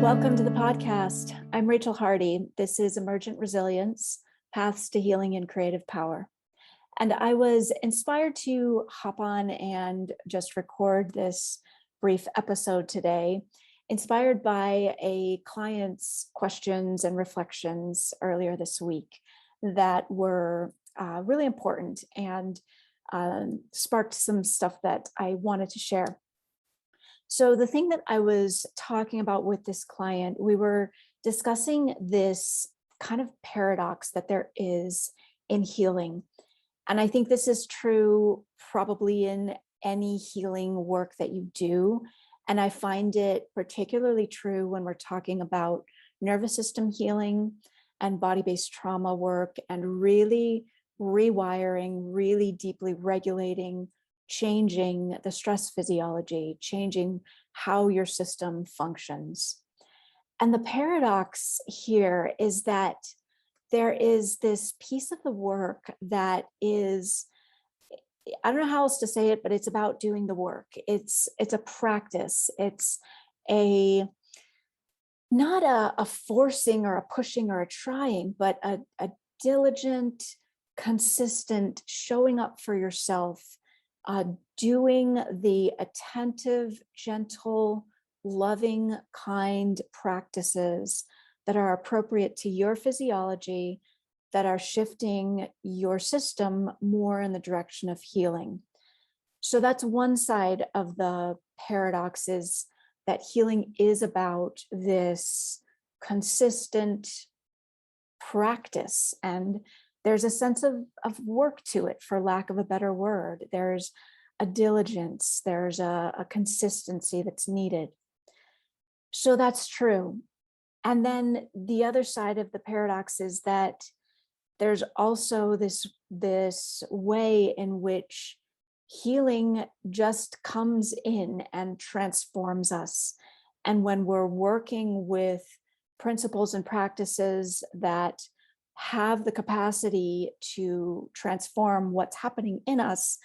Welcome to the podcast. I'm Rachel Hardy. This is Emergent Resilience, Paths to Healing and Creative Power. And I was inspired to hop on and just record this brief episode today, inspired by a client's questions and reflections earlier this week that were really important and sparked some stuff that I wanted to share. So the thing that I was talking about with this client, we were discussing this kind of paradox that there is in healing. And I think this is true probably in any healing work that you do. And I find it particularly true when we're talking about nervous system healing and body-based trauma work and really rewiring, really deeply regulating, changing the stress physiology, changing how your system functions. And the paradox here is that there is this piece of the work that is, I don't know how else to say it, but it's about doing the work. It's a practice. It's not a forcing or a pushing or a trying, but a diligent, consistent showing up for yourself, doing the attentive, gentle, loving, kind practices that are appropriate to your physiology, that are shifting your system more in the direction of healing. So that's one side of the paradox, is that healing is about this consistent practice, and there's a sense of work to it, for lack of a better word. There's a diligence, there's a consistency that's needed. So that's true. And then the other side of the paradox is that there's also this way in which healing just comes in and transforms us. And when we're working with principles and practices that have the capacity to transform what's happening in us,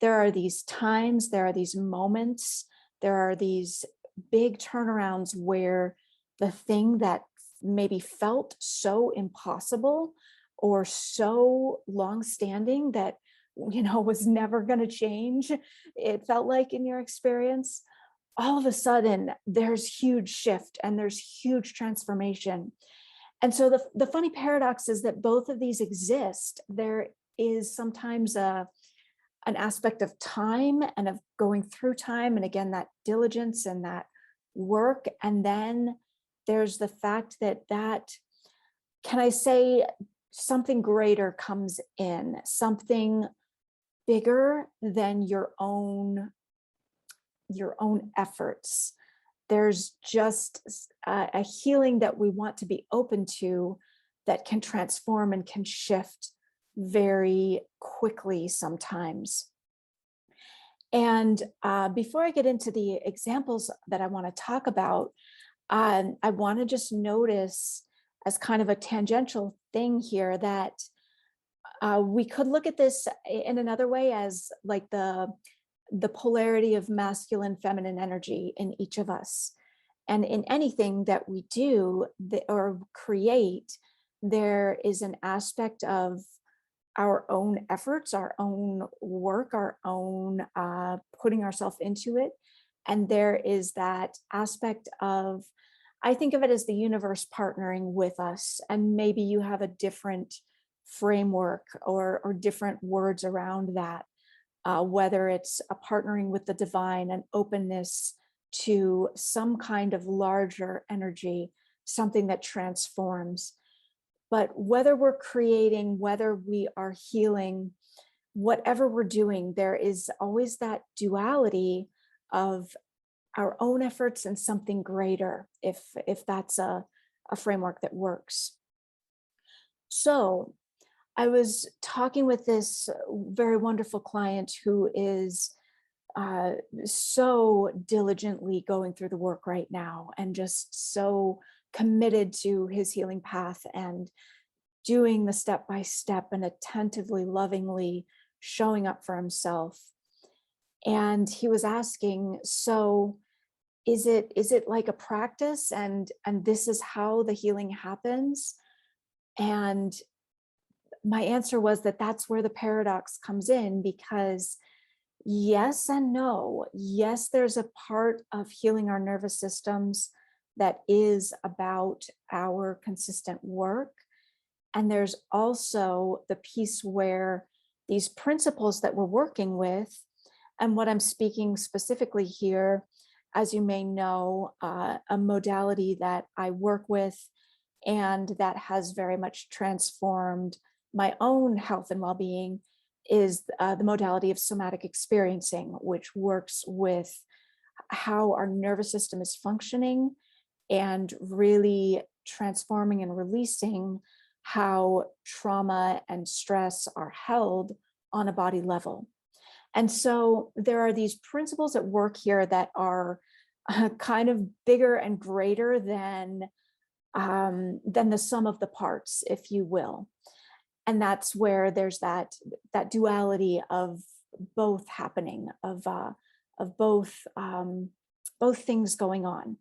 there are these times, there are these moments, there are these big turnarounds where the thing that maybe felt so impossible or so long-standing that, was never going to change, it felt like in your experience, all of a sudden there's huge shift and there's huge transformation. And so the funny paradox is that both of these exist. There is sometimes an aspect of time and of going through time, and again, that diligence and that work. And then there's the fact that can I say, something greater comes in, something bigger than your own efforts. There's just a healing that we want to be open to that can transform and can shift very quickly sometimes. And before I get into the examples that I want to talk about, I want to just notice as kind of a tangential thing here that we could look at this in another way as like the polarity of masculine, feminine energy in each of us. And in anything that we do or create, there is an aspect of our own efforts, our own work, our own putting ourselves into it. And there is that aspect of, I think of it as the universe partnering with us. And maybe you have a different framework or different words around that. Whether it's a partnering with the divine, an openness to some kind of larger energy, something that transforms. But whether we're creating, whether we are healing, whatever we're doing, there is always that duality of our own efforts and something greater, if that's a framework that works. So I was talking with this very wonderful client who is so diligently going through the work right now and just so committed to his healing path and doing the step-by-step and attentively, lovingly showing up for himself. And he was asking, so is it like a practice, and this is how the healing happens? And my answer was that that's where the paradox comes in, because yes and no. Yes, there's a part of healing our nervous systems that is about our consistent work. And there's also the piece where these principles that we're working with, and what I'm speaking specifically here, as you may know, a modality that I work with and that has very much transformed my own health and well-being is the modality of somatic experiencing, which works with how our nervous system is functioning and really transforming and releasing how trauma and stress are held on a body level. And so there are these principles at work here that are kind of bigger and greater than the sum of the parts, if you will. And that's where there's that duality of both happening, of both things going on,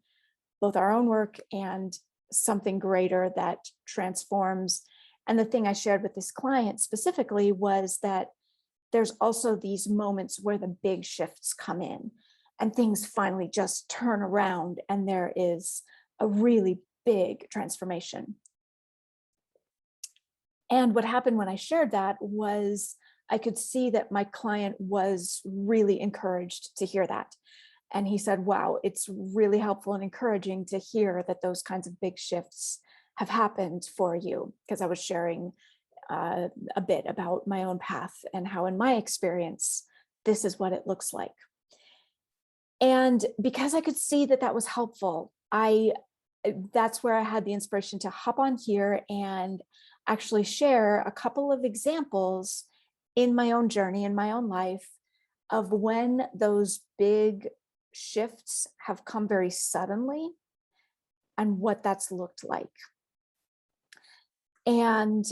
both our own work and something greater that transforms. And the thing I shared with this client specifically was that there's also these moments where the big shifts come in and things finally just turn around, and there is a really big transformation. And what happened when I shared that was I could see that my client was really encouraged to hear that. And he said, wow, it's really helpful and encouraging to hear that those kinds of big shifts have happened for you, because I was sharing a bit about my own path and how in my experience, this is what it looks like. And because I could see that that was helpful, that's where I had the inspiration to hop on here and actually share a couple of examples in my own journey, in my own life, of when those big shifts have come very suddenly and what that's looked like. And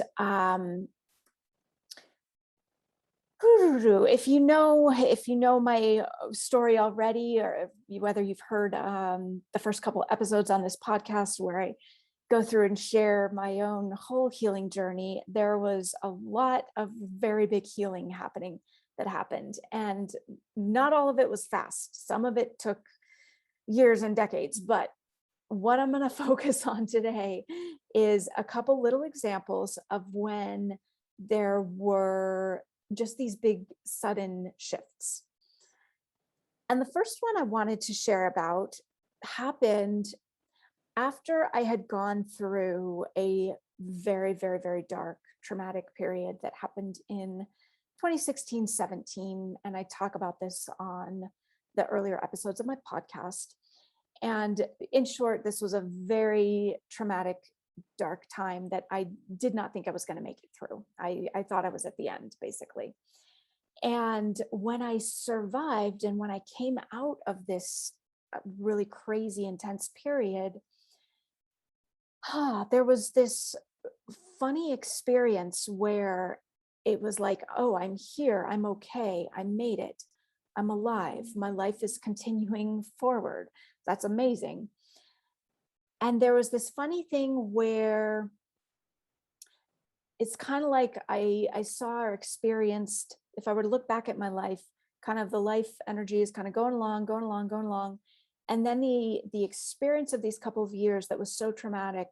if you know my story already, or whether you've heard the first couple of episodes on this podcast where I go through and share my own whole healing journey, there was a lot of very big healing that happened. And not all of it was fast. Some of it took years and decades. But what I'm going to focus on today is a couple little examples of when there were just these big sudden shifts. And the first one I wanted to share about happened after I had gone through a very, very, very dark traumatic period that happened in 2016-17. And I talk about this on the earlier episodes of my podcast. And in short, this was a very traumatic, dark time that I did not think I was going to make it through. I thought I was at the end, basically. And when I survived and when I came out of this really crazy, intense period, there was this funny experience where it was like, oh, I'm here, I'm okay, I made it, I'm alive, my life is continuing forward. That's amazing. And there was this funny thing where it's kind of like I saw or experienced, if I were to look back at my life, kind of the life energy is kind of going along, going along, going along. And then the experience of these couple of years that was so traumatic,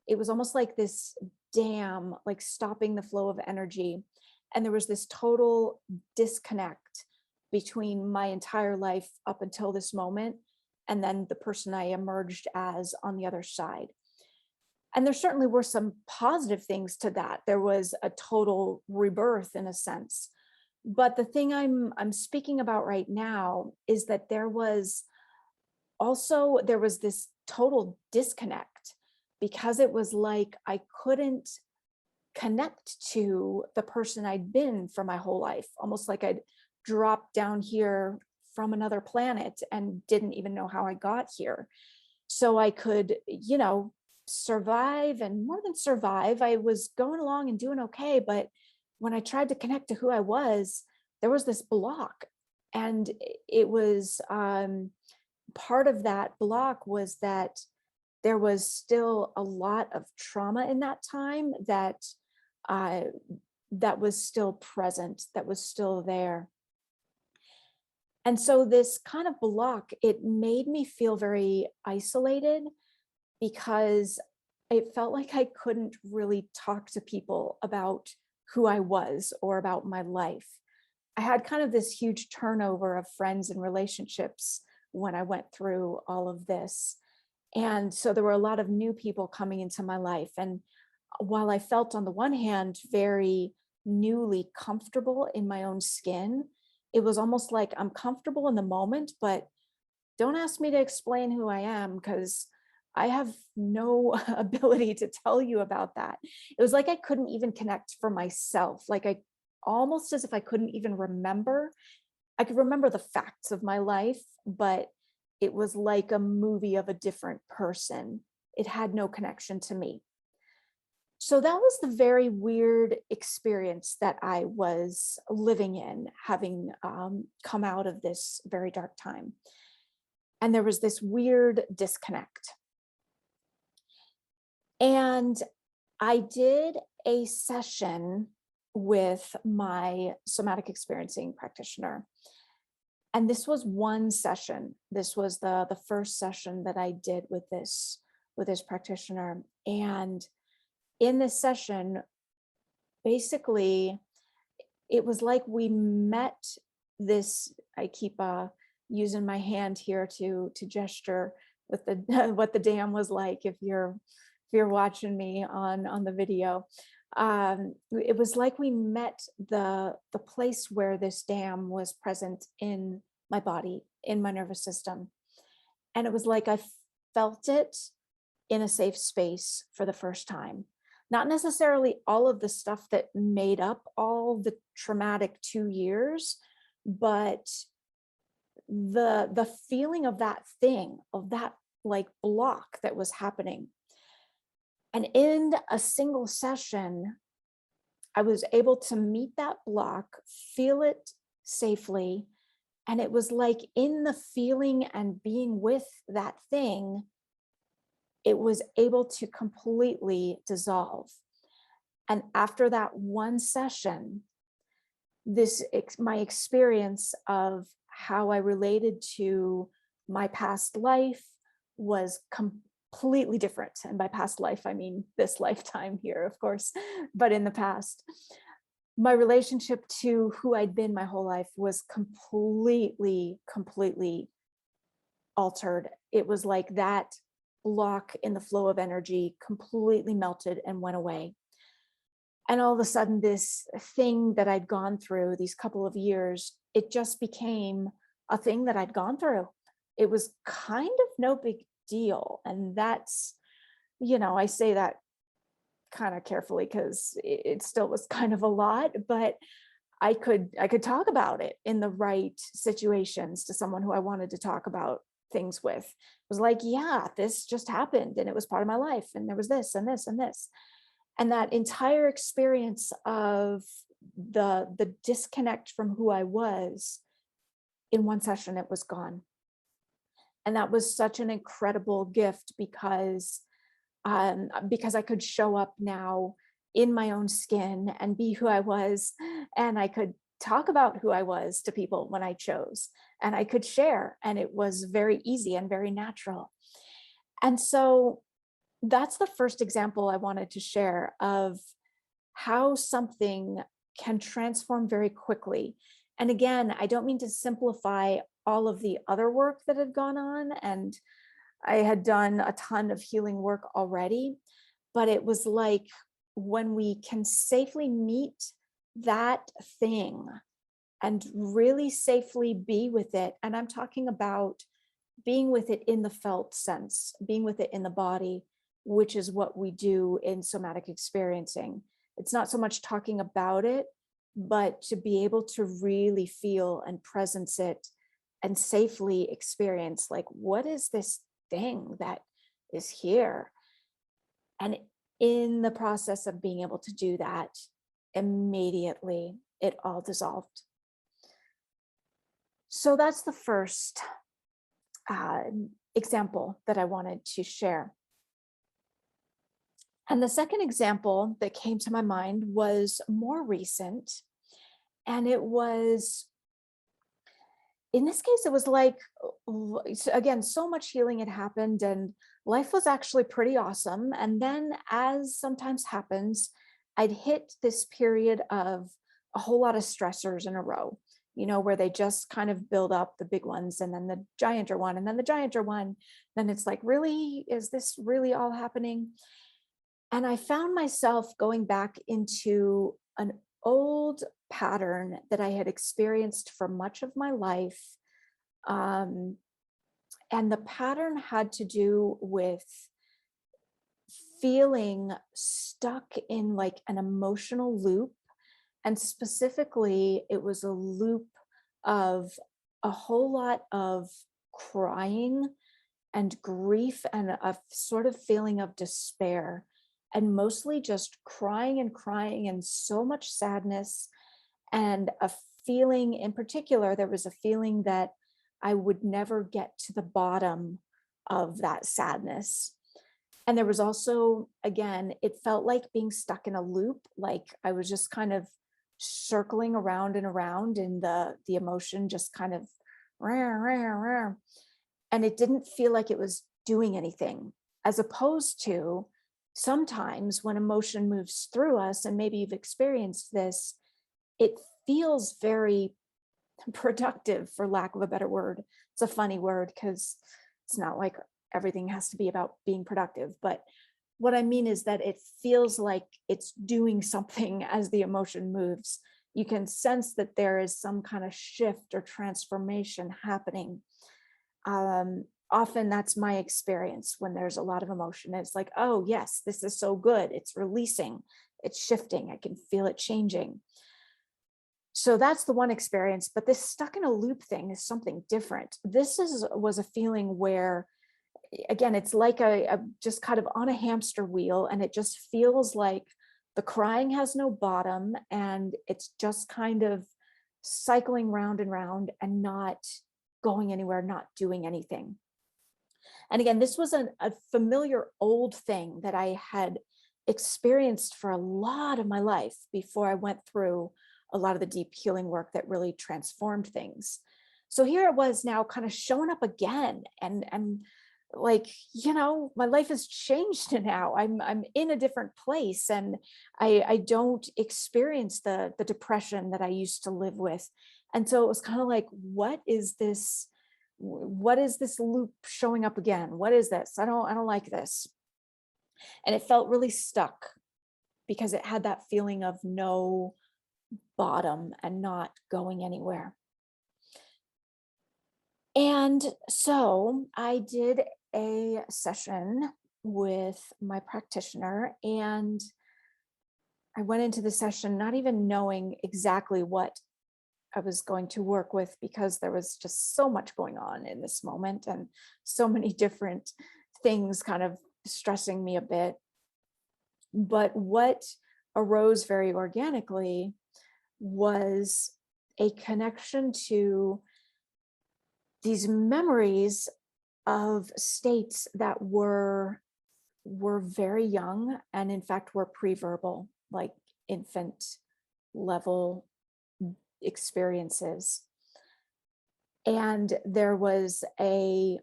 it was almost like this dam, like stopping the flow of energy. And there was this total disconnect between my entire life up until this moment and then the person I emerged as on the other side. And there certainly were some positive things to that. There was a total rebirth in a sense. But the thing I'm speaking about right now is that there was this total disconnect, because it was like I couldn't connect to the person I'd been for my whole life, almost like I'd dropped down here from another planet and didn't even know how I got here. So I could, survive, and more than survive, I was going along and doing okay. But when I tried to connect to who I was, there was this block. And it was part of that block was that there was still a lot of trauma in that time that uh, that was still present, that was still there. And so this kind of block, it made me feel very isolated because it felt like I couldn't really talk to people about who I was or about my life. I had kind of this huge turnover of friends and relationships when I went through all of this. And so there were a lot of new people coming into my life. And while I felt on the one hand very newly comfortable in my own skin, it was almost like I'm comfortable in the moment, but don't ask me to explain who I am because I have no ability to tell you about that. It was like I couldn't even connect for myself. Like I almost as if I couldn't even remember. I could remember the facts of my life, but it was like a movie of a different person. It had no connection to me. So that was the very weird experience that I was living in, having come out of this very dark time. And there was this weird disconnect. And I did a session with my somatic experiencing practitioner. And this was one session. This was the first session that I did with this practitioner. And in this session, basically, it was like we met this, I keep using my hand here to gesture with the what the dam was like if you're watching me on the video. It was like we met the place where this dam was present in my body, in my nervous system. And it was like I felt it in a safe space for the first time. Not necessarily all of the stuff that made up all the traumatic 2 years, but the feeling of that thing, of that like block that was happening. And in a single session, I was able to meet that block, feel it safely. And it was like in the feeling and being with that thing, it was able to completely dissolve. And after that one session, my experience of how I related to my past life was completely different. And by past life, I mean this lifetime here, of course, but in the past. My relationship to who I'd been my whole life was completely altered. It was like that block in the flow of energy completely melted and went away. And all of a sudden, this thing that I'd gone through these couple of years, it just became a thing that I'd gone through. It was kind of no big deal. And that's, I say that kind of carefully because it still was kind of a lot, but I could talk about it in the right situations to someone who I wanted to talk about things with. It was like, yeah, this just happened and it was part of my life. And there was this and this and this. And that entire experience of the disconnect from who I was, in one session, it was gone. And that was such an incredible gift because I could show up now in my own skin and be who I was. And I could talk about who I was to people when I chose, and I could share. And it was very easy and very natural. And so that's the first example I wanted to share of how something can transform very quickly. And again, I don't mean to simplify all of the other work that had gone on, and I had done a ton of healing work already, but it was like when we can safely meet that thing and really safely be with it. And I'm talking about being with it in the felt sense, being with it in the body, which is what we do in somatic experiencing. It's not so much talking about it, but to be able to really feel and presence it and safely experience, like, what is this thing that is here? And in the process of being able to do that, immediately it all dissolved. So that's the first uh, example that I wanted to share. And the second example that came to my mind was more recent. And it was, in this case, it was like, again, so much healing had happened and life was actually pretty awesome. And then, as sometimes happens, I'd hit this period of a whole lot of stressors in a row, where they just kind of build up, the big ones, and then the gianter one, and then the gianter one. Then it's like, really, is this really all happening? And I found myself going back into an old pattern that I had experienced for much of my life. Um, and the pattern had to do with feeling stuck in like an emotional loop. And specifically, it was a loop of a whole lot of crying and grief and a sort of feeling of despair, and mostly just crying and crying and so much sadness. And a feeling in particular, there was a feeling that I would never get to the bottom of that sadness. And there was also, again, it felt like being stuck in a loop, like I was just kind of circling around and around, and the emotion just kind of rah, rah, rah. And it didn't feel like it was doing anything, as opposed to sometimes when emotion moves through us, and maybe you've experienced this, it feels very productive, for lack of a better word. It's a funny word because it's not like everything has to be about being productive. But what I mean is that it feels like it's doing something as the emotion moves. You can sense that there is some kind of shift or transformation happening. Often that's my experience when there's a lot of emotion. It's like, oh, yes, this is so good. It's releasing, it's shifting. I can feel it changing. So that's the one experience. But this stuck in a loop thing is something different. This was a feeling where, again, it's like a just kind of on a hamster wheel, and it just feels like the crying has no bottom, and it's just kind of cycling round and round and not going anywhere, not doing anything. And again, this was a familiar old thing that I had experienced for a lot of my life before I went through a lot of the deep healing work that really transformed things. So here it was now kind of showing up again, and like, my life has changed now. I'm in a different place, and I don't experience the depression that I used to live with. And so it was kind of like, what is this loop showing up again? What is this? I don't like this. And it felt really stuck because it had that feeling of no bottom and not going anywhere. And so I did a session with my practitioner, and I went into the session not even knowing exactly what I was going to work with, because there was just so much going on in this moment and so many different things kind of stressing me a bit. But what arose very organically was a connection to these memories of states that were very young, and in fact were pre-verbal, like infant level experiences. And there was a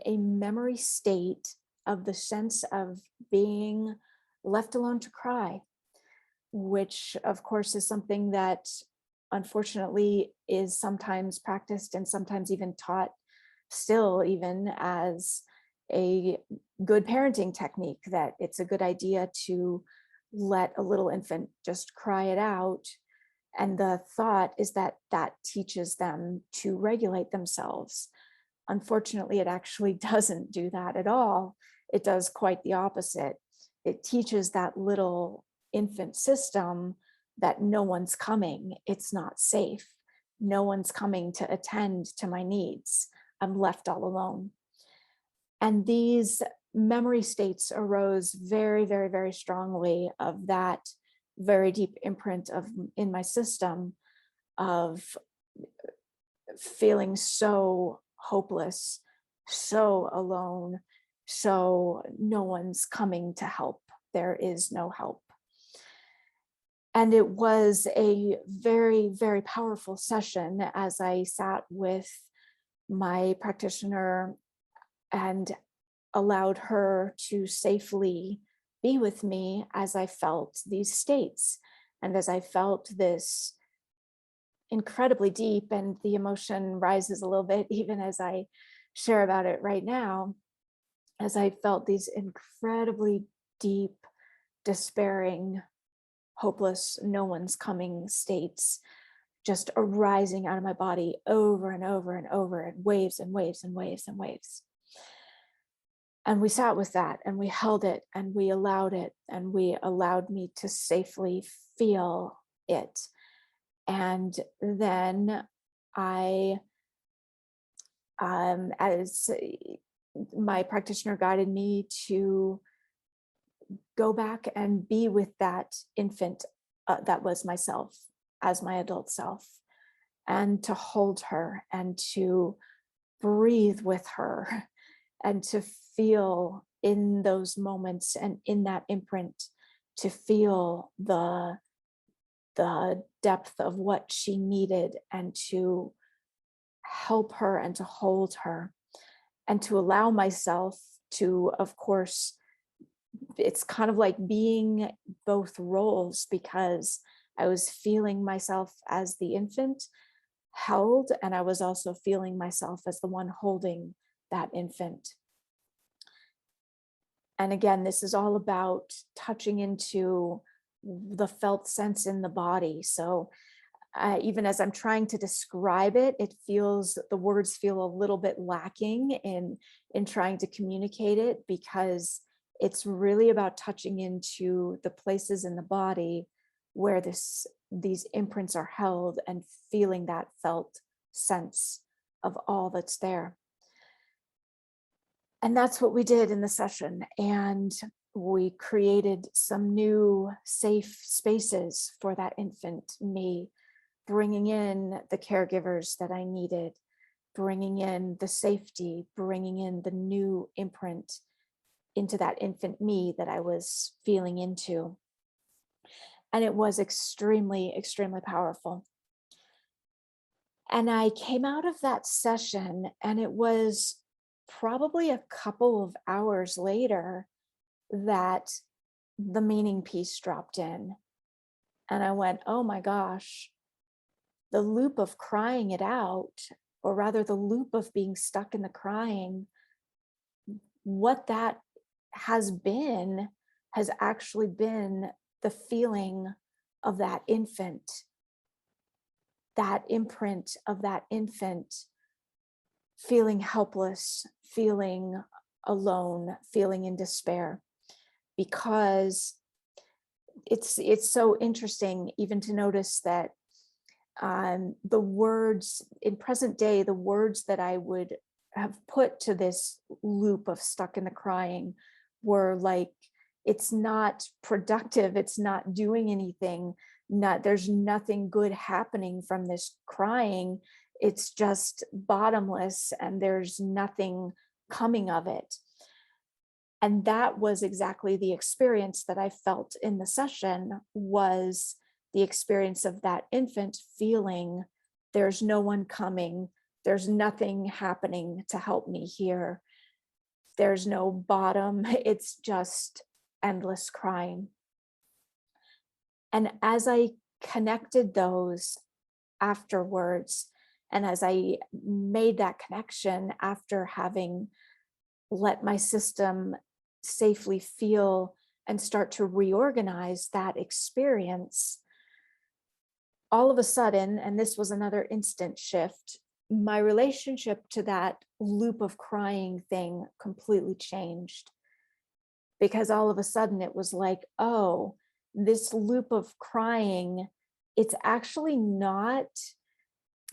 memory state of the sense of being left alone to cry, which of course is something that unfortunately is sometimes practiced and sometimes even taught still, even as a good parenting technique, that it's a good idea to let a little infant just cry it out. And the thought is that that teaches them to regulate themselves. Unfortunately, it actually doesn't do that at all. It does quite the opposite. It teaches that little infant system that no one's coming, it's not safe, no one's coming to attend to my needs, I'm left all alone. And these memory states arose very, very, very strongly of that very deep imprint of in my system of feeling so hopeless, so alone, so no one's coming to help. There is no help. And it was a very, very powerful session as I sat with my practitioner and allowed her to safely be with me as I felt these states. And as I felt this incredibly deep, and the emotion rises a little bit even as I share about it right now, as I felt these incredibly deep, despairing, hopeless, no one's coming states just arising out of my body over and over and over, and waves and waves and waves and waves. And we sat with that, and we held it, and we allowed it, and we allowed me to safely feel it. And then I, as my practitioner guided me to go back and be with that infant that was myself as my adult self, and to hold her and to breathe with her and to feel in those moments and in that imprint, to feel the depth of what she needed, and to help her and to hold her, and to allow myself to, of course, it's kind of like being both roles, because I was feeling myself as the infant held, and I was also feeling myself as the one holding that infant. And again, this is all about touching into the felt sense in the body. So even as I'm trying to describe it, it feels, the words feel a little bit lacking in trying to communicate it, because it's really about touching into the places in the body where these imprints are held, and feeling that felt sense of all that's there. And that's what we did in the session. And we created some new safe spaces for that infant me, bringing in the caregivers that I needed, bringing in the safety, bringing in the new imprint into that infant me that I was feeling into. And it was extremely, extremely powerful. And I came out of that session, and it was probably a couple of hours later that the meaning piece dropped in. And I went, oh my gosh, the loop of crying it out, or rather the loop of being stuck in the crying, what that has actually been the feeling of that infant, that imprint of that infant feeling helpless, feeling alone, feeling in despair. Because it's so interesting even to notice that the words in present day, the words that I would have put to this loop of stuck in the crying were like, it's not productive, it's not doing anything, there's nothing good happening from this crying, it's just bottomless and there's nothing coming of it. And that was exactly the experience that I felt in the session, was the experience of that infant feeling there's no one coming, there's nothing happening to help me here, there's no bottom, it's just endless crying. And as I connected those afterwards, and as I made that connection after having let my system safely feel and start to reorganize that experience, all of a sudden, and this was another instant shift, my relationship to that loop of crying thing completely changed. Because all of a sudden it was like, oh, this loop of crying, it's actually not,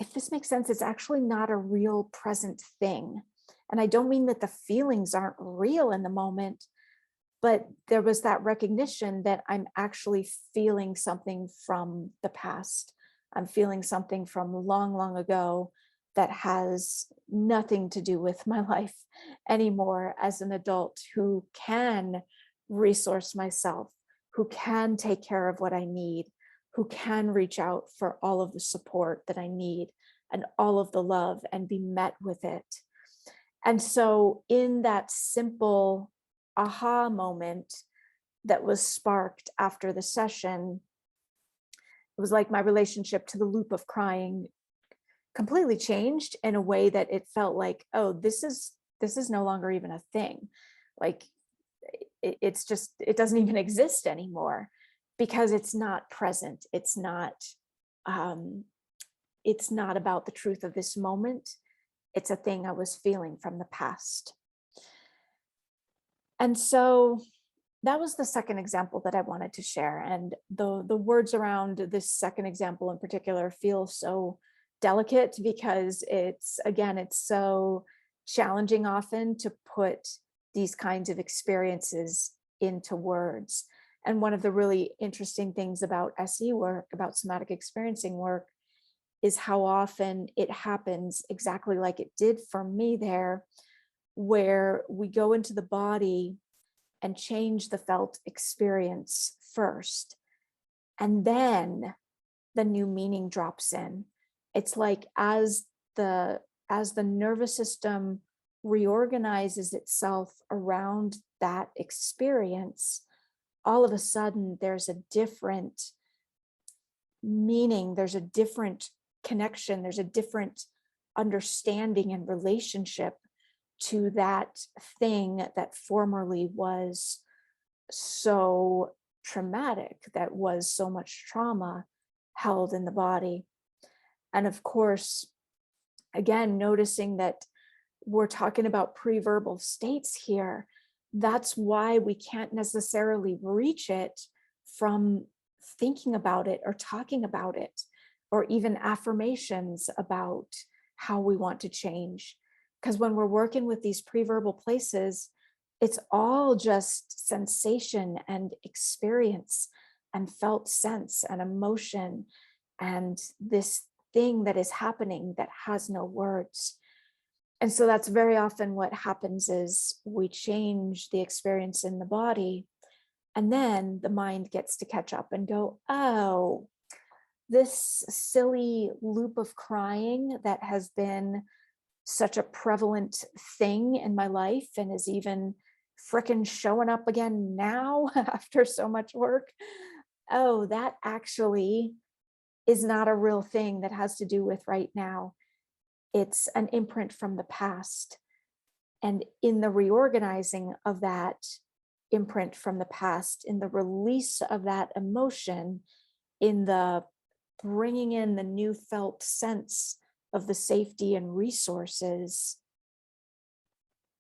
if this makes sense, it's actually not a real present thing. And I don't mean that the feelings aren't real in the moment, but there was that recognition that I'm actually feeling something from the past. I'm feeling something from long, long ago that has nothing to do with my life anymore as an adult, who can resource myself, who can take care of what I need, who can reach out for all of the support that I need and all of the love and be met with it. And so, in that simple aha moment that was sparked after the session, it was like my relationship to the loop of crying completely changed in a way that it felt like, oh, this is no longer even a thing. Like, it's just, it doesn't even exist anymore, because it's not present. Um it's not about the truth of this moment. It's a thing I was feeling from the past. And so that was the second example that I wanted to share. And the words around this second example in particular feel so delicate, because it's so challenging often to put these kinds of experiences into words. And one of the really interesting things about SE work, about somatic experiencing work, is how often it happens exactly like it did for me there, where we go into the body and change the felt experience first, and then the new meaning drops in. It's like, as the nervous system reorganizes itself around that experience, all of a sudden there's a different meaning, there's a different connection, there's a different understanding and relationship to that thing that formerly was so traumatic, that was so much trauma held in the body. And of course, again, noticing that we're talking about pre-verbal states here, that's why we can't necessarily reach it from thinking about it or talking about it, or even affirmations about how we want to change. Because when we're working with these pre-verbal places, it's all just sensation and experience and felt sense and emotion, and this thing that is happening that has no words. And so that's very often what happens, is we change the experience in the body, and then the mind gets to catch up and go, oh, this silly loop of crying that has been such a prevalent thing in my life and is even frickin' showing up again now after so much work. Oh, that actually is not a real thing that has to do with right now. It's an imprint from the past. And in the reorganizing of that imprint from the past, in the release of that emotion, in the bringing in the new felt sense of the safety and resources,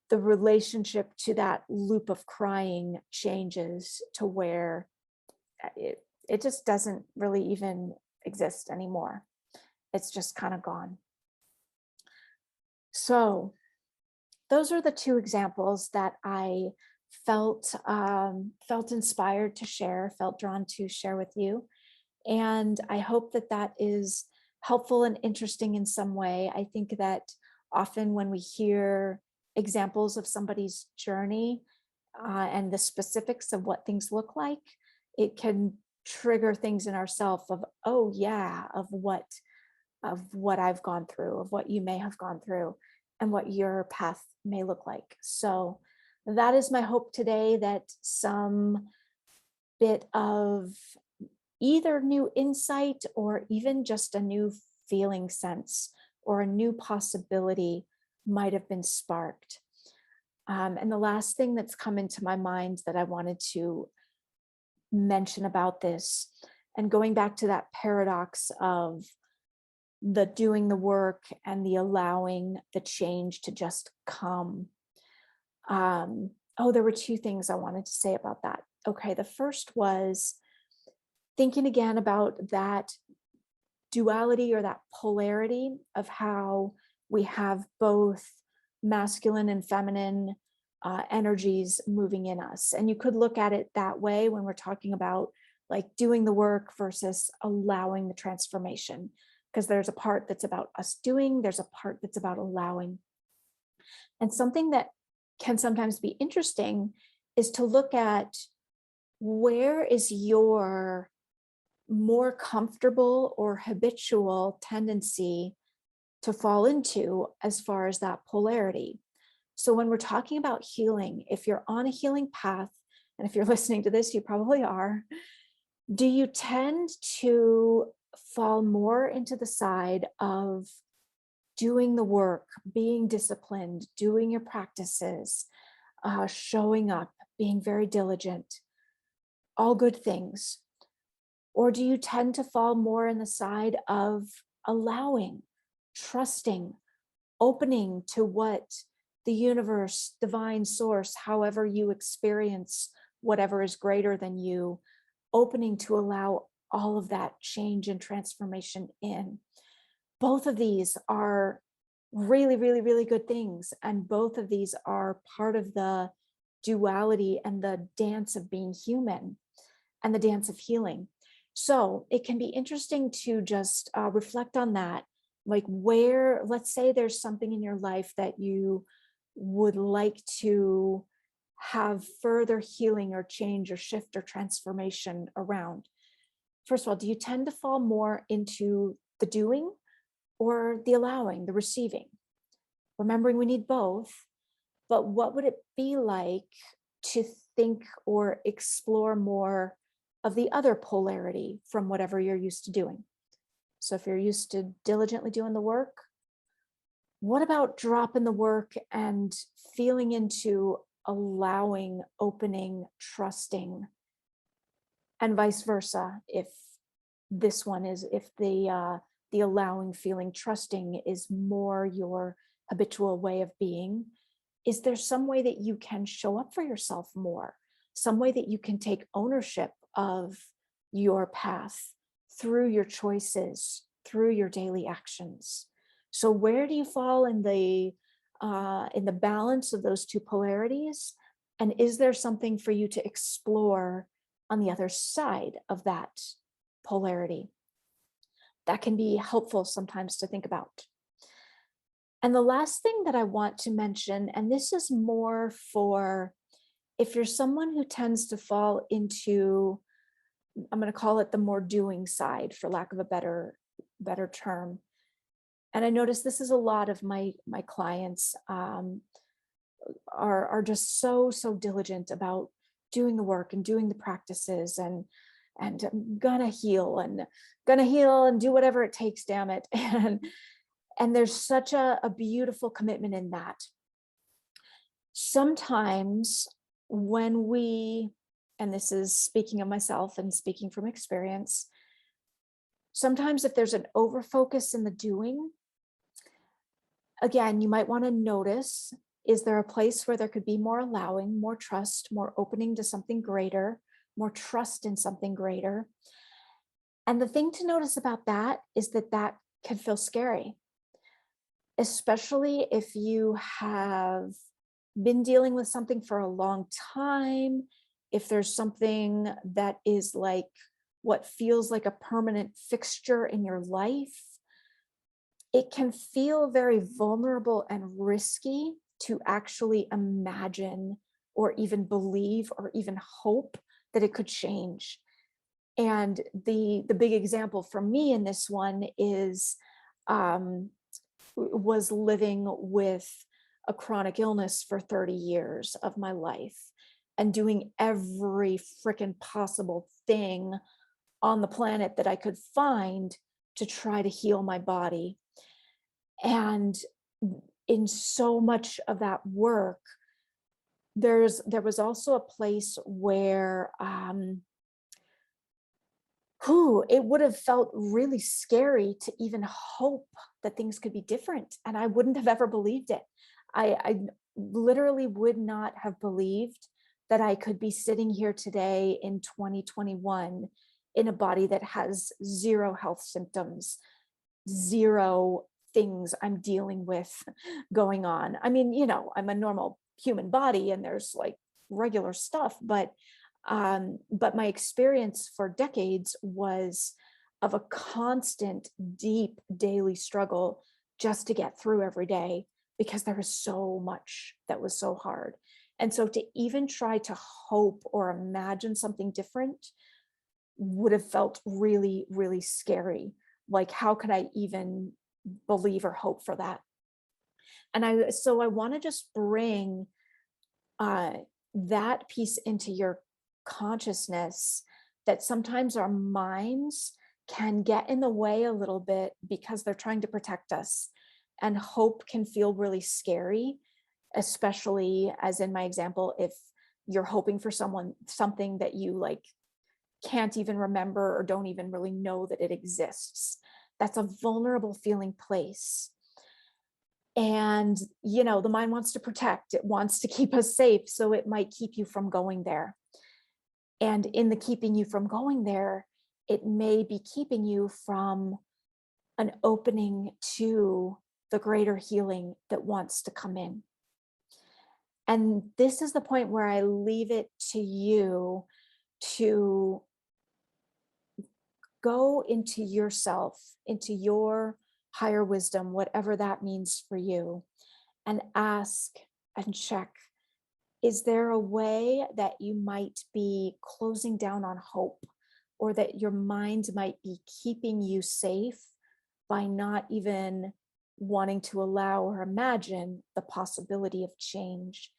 the relationship to that loop of crying changes to where it just doesn't really even exist anymore. It's just kind of gone. So those are the two examples that I felt inspired to share, felt drawn to share with you. And I hope that that is helpful and interesting in some way. I think that often when we hear examples of somebody's journey and the specifics of what things look like, it can trigger things in ourselves of, oh yeah, of what I've gone through, of what you may have gone through, and what your path may look like. So that is my hope today, that some bit of either new insight or even just a new feeling sense or a new possibility might have been sparked. And the last thing that's come into my mind that I wanted to mention about this, and going back to that paradox of the doing the work and the allowing the change to just come. There were two things I wanted to say about that. Okay, the first was thinking again about that duality or that polarity of how we have both masculine and feminine energies moving in us. And you could look at it that way when we're talking about like doing the work versus allowing the transformation. because there's a part that's about us doing, there's a part that's about allowing. And something that can sometimes be interesting is to look at, where is your more comfortable or habitual tendency to fall into as far as that polarity. So when we're talking about healing, if you're on a healing path, and if you're listening to this, you probably are, do you tend to fall more into the side of doing the work, being disciplined, doing your practices, showing up, being very diligent, all good things? Or do you tend to fall more in the side of allowing, trusting, opening to what the universe, divine source, however you experience whatever is greater than you, opening to allow all of that change and transformation in? Both of these are really, really, really good things. And both of these are part of the duality and the dance of being human and the dance of healing. So it can be interesting to just reflect on that. Like, where, let's say there's something in your life that you would like to have further healing or change or shift or transformation around. First of all, do you tend to fall more into the doing or the allowing, the receiving? Remembering we need both, but what would it be like to think or explore more of the other polarity from whatever you're used to doing? So if you're used to diligently doing the work, what about dropping the work and feeling into allowing, opening, trusting, and vice versa? If this one is, if the allowing, feeling, trusting is more your habitual way of being, is there some way that you can show up for yourself more? Some way that you can take ownership of your path through your choices, through your daily actions? So where do you fall in the balance of those two polarities? And is there something for you to explore on the other side of that polarity? That can be helpful sometimes to think about. And the last thing that I want to mention, and this is more for if you're someone who tends to fall into, I'm going to call it the more doing side, for lack of a better term. And I notice this is a lot of my clients are just so diligent about doing the work and doing the practices, and I'm gonna heal and do whatever it takes, damn it. And there's such a beautiful commitment in that. Sometimes when we, and this is speaking of myself and speaking from experience, sometimes if there's an overfocus in the doing, again, you might want to notice, is there a place where there could be more allowing, more trust, more opening to something greater, more trust in something greater? And the thing to notice about that is that that can feel scary, especially if you have been dealing with something for a long time, if there's something that is like what feels like a permanent fixture in your life. It can feel very vulnerable and risky to actually imagine or even believe or even hope that it could change. And the big example for me in this one is was living with a chronic illness for 30 years of my life and doing every freaking possible thing on the planet that I could find to try to heal my body. And in so much of that work, there was also a place where it would have felt really scary to even hope that things could be different. And I wouldn't have ever believed it. I literally would not have believed that I could be sitting here today in 2021 in a body that has zero health symptoms, zero things I'm dealing with going on. I mean, I'm a normal human body and there's like regular stuff, but my experience for decades was of a constant, deep daily struggle just to get through every day because there was so much that was so hard. And so to even try to hope or imagine something different would have felt really, really scary. Like, how could I even believe or hope for that? And I want to just bring uh, that piece into your consciousness, that sometimes our minds can get in the way a little bit because they're trying to protect us. And hope can feel really scary, especially as in my example, if you're hoping for something that you like can't even remember or don't even really know that it exists. That's a vulnerable feeling place. And, the mind wants to protect, it wants to keep us safe. So it might keep you from going there. And in the keeping you from going there, it may be keeping you from an opening to the greater healing that wants to come in. And this is the point where I leave it to you to go into yourself, into your higher wisdom, whatever that means for you, and ask and check, is there a way that you might be closing down on hope, or that your mind might be keeping you safe by not even wanting to allow or imagine the possibility of change?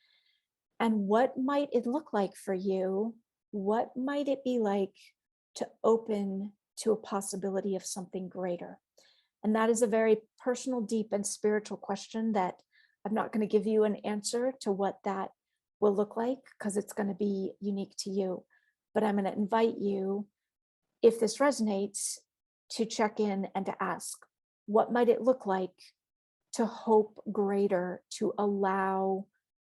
And what might it look like for you? What might it be like to open to a possibility of something greater? And that is a very personal, deep, and spiritual question that I'm not going to give you an answer to what that will look like, because it's going to be unique to you. But I'm going to invite you, if this resonates, to check in and to ask, what might it look like to hope greater, to allow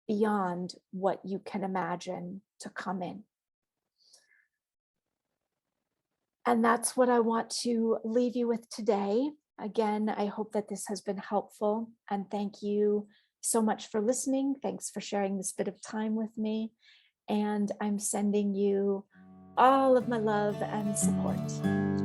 beyond what you can imagine to come in? And that's what I want to leave you with today. Again, I hope that this has been helpful, and thank you so much for listening. Thanks for sharing this bit of time with me. And I'm sending you all of my love and support.